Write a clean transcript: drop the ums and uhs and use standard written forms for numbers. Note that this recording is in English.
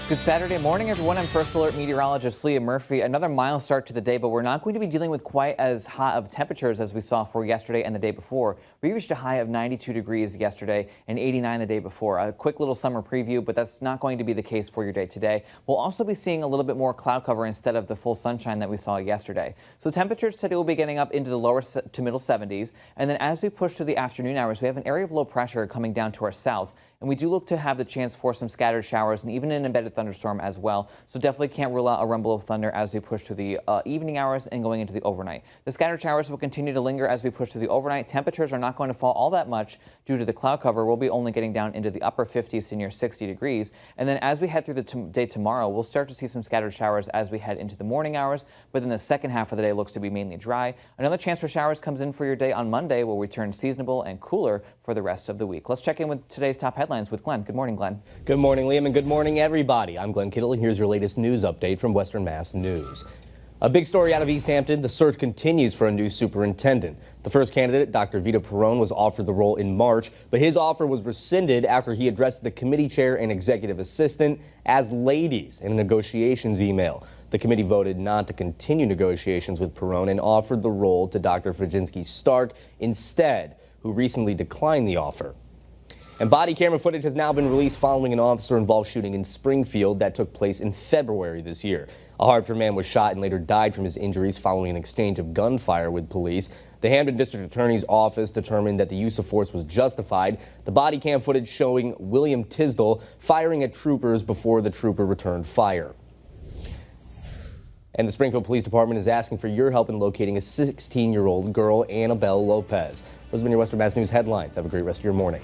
Good Saturday morning, everyone. I'm First Alert meteorologist Leah Murphy. Another mild start to the day, but we're not going to be dealing with quite as hot of temperatures as we saw for yesterday and the day before. We reached a high of 92 degrees yesterday and 89 the day before. A quick little summer preview, but that's not going to be the case for your day today. We'll also be seeing a little bit more cloud cover instead of the full sunshine that we saw yesterday. So temperatures today will be getting up into the lower to middle 70s. And then as we push through the afternoon hours, we have an area of low pressure coming down to our south. And we do look to have the chance for some scattered showers and even an embedded thunderstorm as well. So definitely can't rule out a rumble of thunder as we push through the evening hours and going into the overnight. The scattered showers will continue to linger as we push through the overnight. Temperatures are not going to fall all that much due to the cloud cover. We'll be only getting down into the upper 50s to near 60 degrees. And then as we head through the day tomorrow, we'll start to see some scattered showers as we head into the morning hours. But then the second half of the day looks to be mainly dry. Another chance for showers comes in for your day on Monday, where we turn seasonable and cooler for the rest of the week. Let's check in with today's top headlines with Glenn. Good morning, Glenn. Good morning, Liam, and good morning, everybody. I'm Glenn Kittle, and here's your latest news update from Western Mass News. A big story out of East Hampton. The search continues for a new superintendent. The first candidate, Dr. Vito Perrone, was offered the role in March, but his offer was rescinded after he addressed the committee chair and executive assistant as ladies in a negotiations email. The committee voted not to continue negotiations with Perrone and offered the role to Dr. Fajinski Stark instead, who recently declined the offer. And body camera footage has now been released following an officer-involved shooting in Springfield that took place in February this year. A Hartford man was shot and later died from his injuries following an exchange of gunfire with police. The Hampden District Attorney's Office determined that the use of force was justified. The body cam footage showing William Tisdall firing at troopers before the trooper returned fire. And the Springfield Police Department is asking for your help in locating a 16-year-old girl, Annabelle Lopez. Those have been your Western Mass News headlines. Have a great rest of your morning.